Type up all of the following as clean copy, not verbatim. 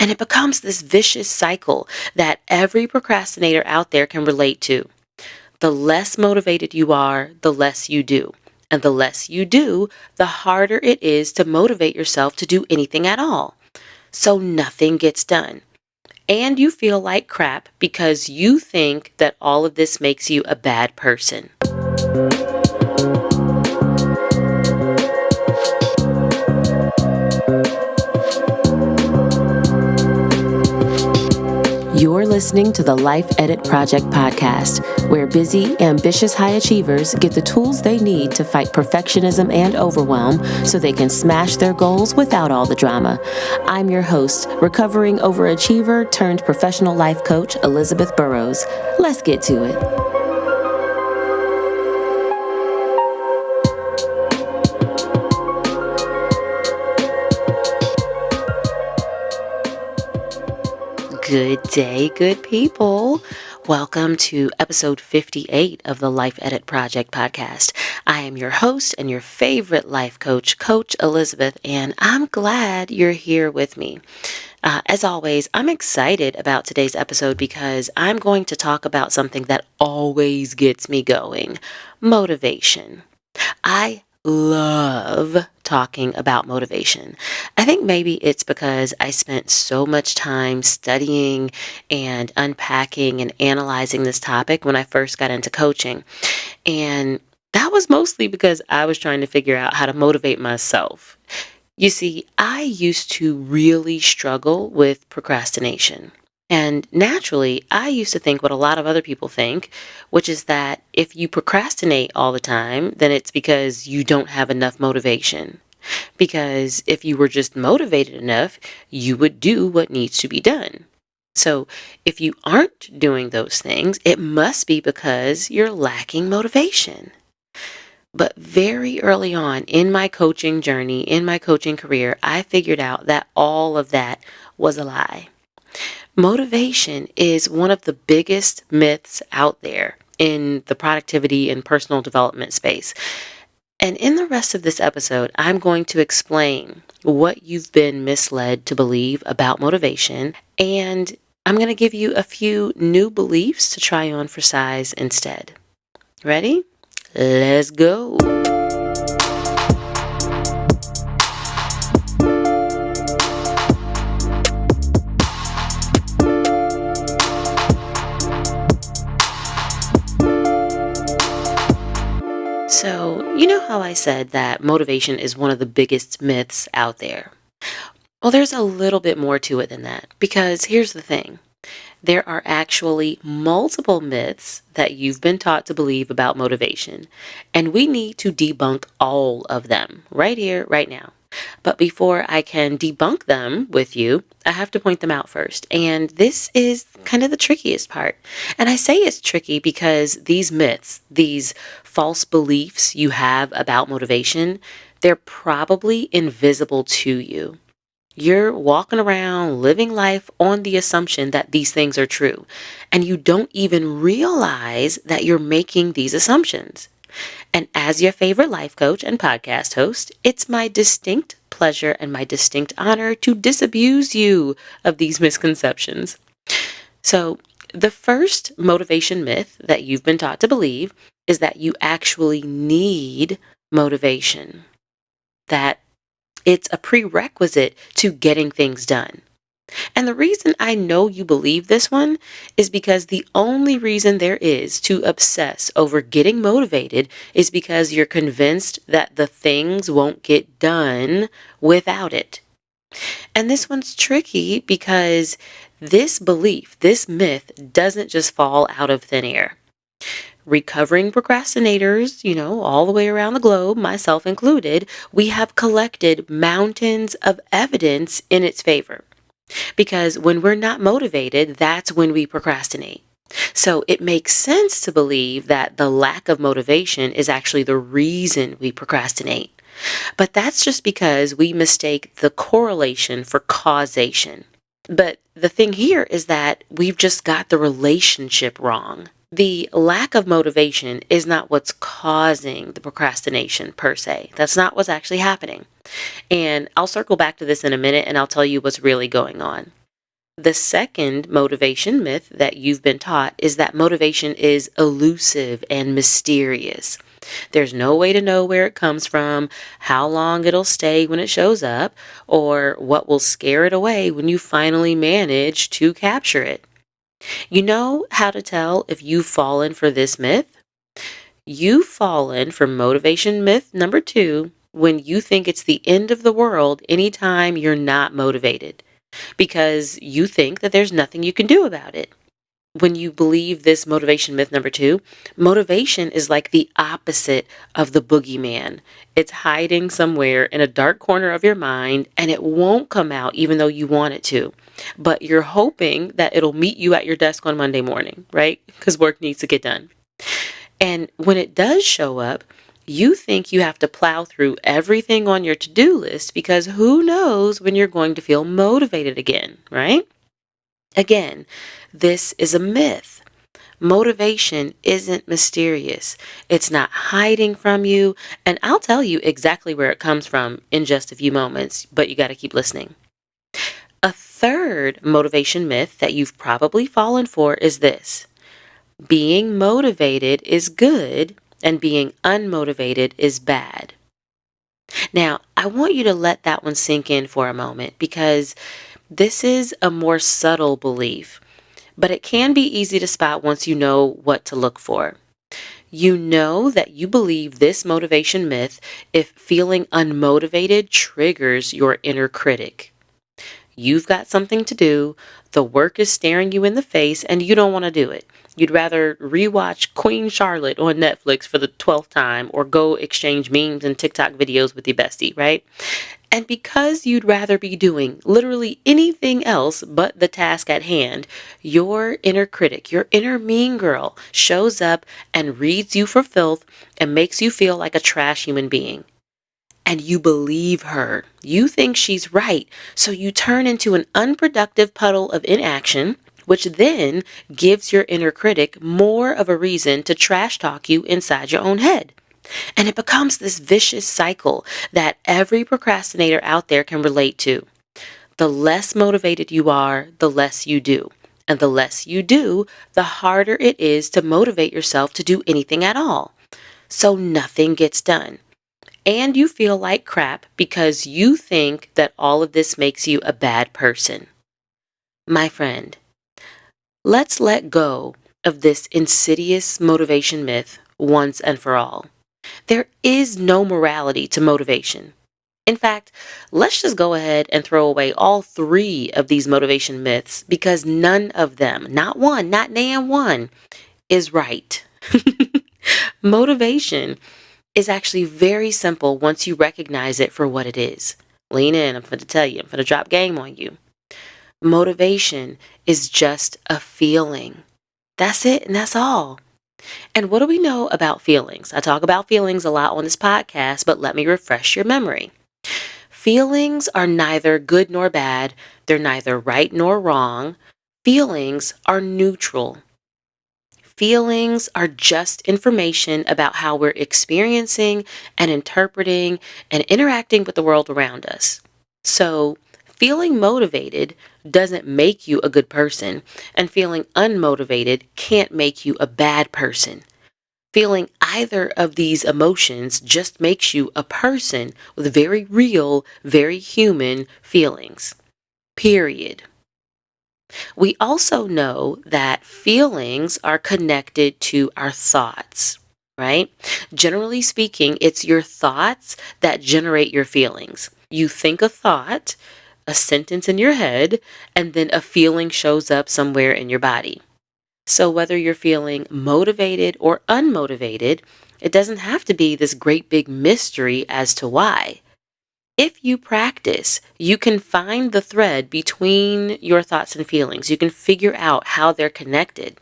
And it becomes this vicious cycle that every procrastinator out there can relate to. The less motivated you are, the less you do. And the less you do, the harder it is to motivate yourself to do anything at all. So nothing gets done. And you feel like crap because you think that all of this makes you a bad person. You're listening to the Life Edit Project podcast, where busy, ambitious high achievers get the tools they need to fight perfectionism and overwhelm so they can smash their goals without all the drama. I'm your host, recovering overachiever turned professional life coach, Elizabeth Burrows. Let's get to it. Good day, good people. Welcome to episode 58 of the Life Edit Project podcast. I am your host and your favorite life coach, Coach Elizabeth, and I'm glad you're here with me. As always, I'm excited about today's episode because I'm going to talk about something that always gets me going: motivation. I love talking about motivation. I think maybe it's because I spent so much time studying and unpacking and analyzing this topic when I first got into coaching. And that was mostly because I was trying to figure out how to motivate myself. You see, I used to really struggle with procrastination. And naturally, I used to think what a lot of other people think, which is that if you procrastinate all the time, then it's because you don't have enough motivation. Because if you were just motivated enough, you would do what needs to be done. So if you aren't doing those things, it must be because you're lacking motivation. But very early on in my coaching journey, in my coaching career, I figured out that all of that was a lie. Motivation is one of the biggest myths out there in the productivity and personal development space. And in the rest of this episode, I'm going to explain what you've been misled to believe about motivation, and I'm going to give you a few new beliefs to try on for size instead. Ready? Let's go. So, you know how I said that motivation is one of the biggest myths out there? Well, there's a little bit more to it than that, because here's the thing. There are actually multiple myths that you've been taught to believe about motivation, and we need to debunk all of them right here, right now. But before I can debunk them with you, I have to point them out first. And this is kind of the trickiest part. And I say it's tricky because these myths, these false beliefs you have about motivation, they're probably invisible to you. You're walking around living life on the assumption that these things are true, and you don't even realize that you're making these assumptions. And as your favorite life coach and podcast host, it's my distinct pleasure and my distinct honor to disabuse you of these misconceptions. So, the first motivation myth that you've been taught to believe is that you actually need motivation, that it's a prerequisite to getting things done. And the reason I know you believe this one is because the only reason there is to obsess over getting motivated is because you're convinced that the things won't get done without it. And this one's tricky because this belief, this myth, doesn't just fall out of thin air. Recovering procrastinators, all the way around the globe, myself included, we have collected mountains of evidence in its favor. Because when we're not motivated, that's when we procrastinate. So it makes sense to believe that the lack of motivation is actually the reason we procrastinate. But that's just because we mistake the correlation for causation. But the thing here is that we've just got the relationship wrong. The lack of motivation is not what's causing the procrastination per se. That's not what's actually happening. And I'll circle back to this in a minute and I'll tell you what's really going on. The second motivation myth that you've been taught is that motivation is elusive and mysterious. There's no way to know where it comes from, how long it'll stay when it shows up, or what will scare it away when you finally manage to capture it. You know how to tell if you've fallen for this myth? You've fallen for motivation myth number 2 when you think it's the end of the world anytime you're not motivated because you think that there's nothing you can do about it. When you believe this motivation myth number 2, motivation is like the opposite of the boogeyman. It's hiding somewhere in a dark corner of your mind and it won't come out even though you want it to. But you're hoping that it'll meet you at your desk on Monday morning, right? Because work needs to get done. And when it does show up, you think you have to plow through everything on your to-do list because who knows when you're going to feel motivated again, right? Again, this is a myth. Motivation isn't mysterious. It's not hiding from you. And I'll tell you exactly where it comes from in just a few moments, but you got to keep listening. A third motivation myth that you've probably fallen for is this: being motivated is good and being unmotivated is bad. Now, I want you to let that one sink in for a moment because this is a more subtle belief, but it can be easy to spot once you know what to look for. You know that you believe this motivation myth if feeling unmotivated triggers your inner critic. You've got something to do, the work is staring you in the face, and you don't want to do it. You'd rather rewatch Queen Charlotte on Netflix for the 12th time or go exchange memes and TikTok videos with your bestie, right? And because you'd rather be doing literally anything else but the task at hand, your inner critic, your inner mean girl, shows up and reads you for filth and makes you feel like a trash human being. And you believe her. You think she's right. So you turn into an unproductive puddle of inaction, which then gives your inner critic more of a reason to trash talk you inside your own head. And it becomes this vicious cycle that every procrastinator out there can relate to. The less motivated you are, the less you do. And the less you do, the harder it is to motivate yourself to do anything at all. So nothing gets done. And you feel like crap because you think that all of this makes you a bad person. My friend, let's let go of this insidious motivation myth once and for all. There is no morality to motivation. In fact, let's just go ahead and throw away all 3 of these motivation myths because none of them, not one, not nan one, is right. Motivation is actually very simple once you recognize it for what it is. Lean in, I'm going to tell you, I'm going to drop game on you. Motivation is just a feeling. That's it, and that's all. And what do we know about feelings? I talk about feelings a lot on this podcast, but let me refresh your memory. Feelings are neither good nor bad. They're neither right nor wrong. Feelings are neutral. Feelings are just information about how we're experiencing and interpreting and interacting with the world around us. So, feeling motivated doesn't make you a good person, and feeling unmotivated can't make you a bad person. Feeling either of these emotions just makes you a person with very real, very human feelings. Period. We also know that feelings are connected to our thoughts, right? Generally speaking, it's your thoughts that generate your feelings. You think a thought, a sentence in your head, and then a feeling shows up somewhere in your body. So whether you're feeling motivated or unmotivated, it doesn't have to be this great big mystery as to why. If you practice, you can find the thread between your thoughts and feelings. You can figure out how they're connected.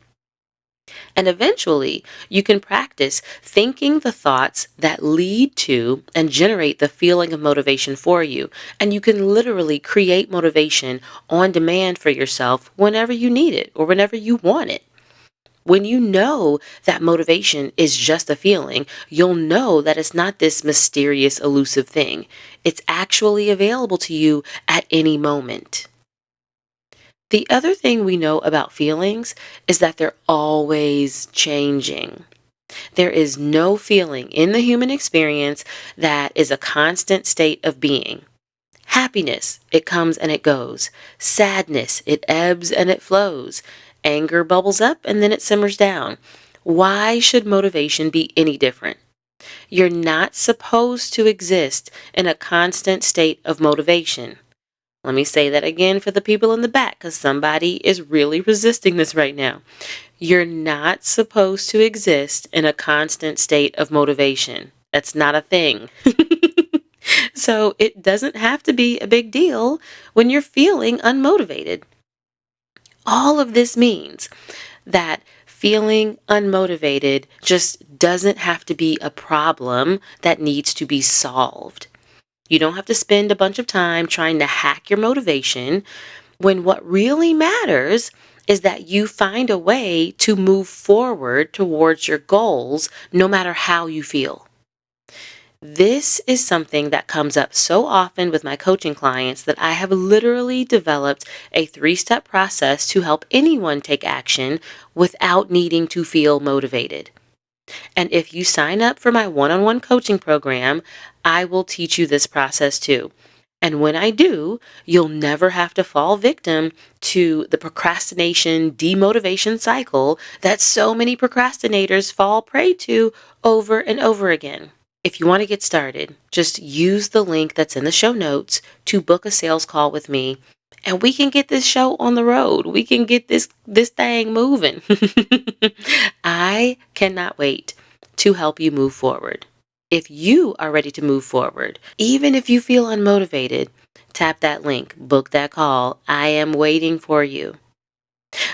And eventually, you can practice thinking the thoughts that lead to and generate the feeling of motivation for you. And you can literally create motivation on demand for yourself whenever you need it or whenever you want it. When you know that motivation is just a feeling, you'll know that it's not this mysterious, elusive thing. It's actually available to you at any moment. The other thing we know about feelings is that they're always changing. There is no feeling in the human experience that is a constant state of being. Happiness, it comes and it goes. Sadness, it ebbs and it flows. Anger bubbles up and then it simmers down. Why should motivation be any different? You're not supposed to exist in a constant state of motivation. Let me say that again for the people in the back, because somebody is really resisting this right now. You're not supposed to exist in a constant state of motivation. That's not a thing. So it doesn't have to be a big deal when you're feeling unmotivated. All of this means that feeling unmotivated just doesn't have to be a problem that needs to be solved. You don't have to spend a bunch of time trying to hack your motivation when what really matters is that you find a way to move forward towards your goals no matter how you feel. This is something that comes up so often with my coaching clients that I have literally developed a 3-step process to help anyone take action without needing to feel motivated. And if you sign up for my one-on-one coaching program, I will teach you this process too. And when I do, you'll never have to fall victim to the procrastination, demotivation cycle that so many procrastinators fall prey to over and over again. If you want to get started, just use the link that's in the show notes to book a sales call with me, and we can get this show on the road. We can get this thing moving. I cannot wait to help you move forward. If you are ready to move forward, even if you feel unmotivated, tap that link, book that call. I am waiting for you.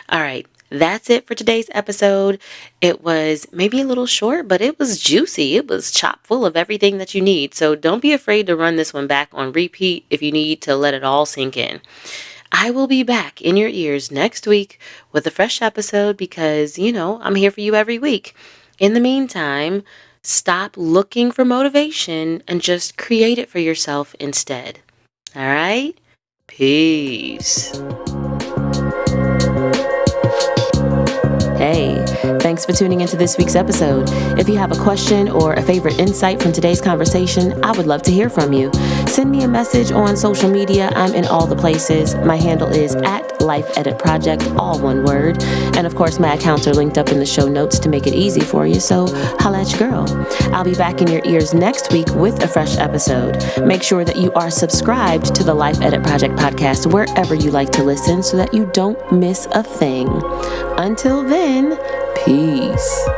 All right. That's it for today's episode. It was maybe a little short, but it was juicy. It was chock full of everything that you need. So don't be afraid to run this one back on repeat if you need to let it all sink in. I will be back in your ears next week with a fresh episode because, I'm here for you every week. In the meantime, stop looking for motivation and just create it for yourself instead. All right? Peace. Hey, thanks for tuning into this week's episode. If you have a question or a favorite insight from today's conversation, I would love to hear from you. Send me a message on social media. I'm in all the places. My handle is @LifeEditProject, all one word. And of course, my accounts are linked up in the show notes to make it easy for you. So holla at your girl. I'll be back in your ears next week with a fresh episode. Make sure that you are subscribed to the Life Edit Project podcast wherever you like to listen so that you don't miss a thing. Until then, peace.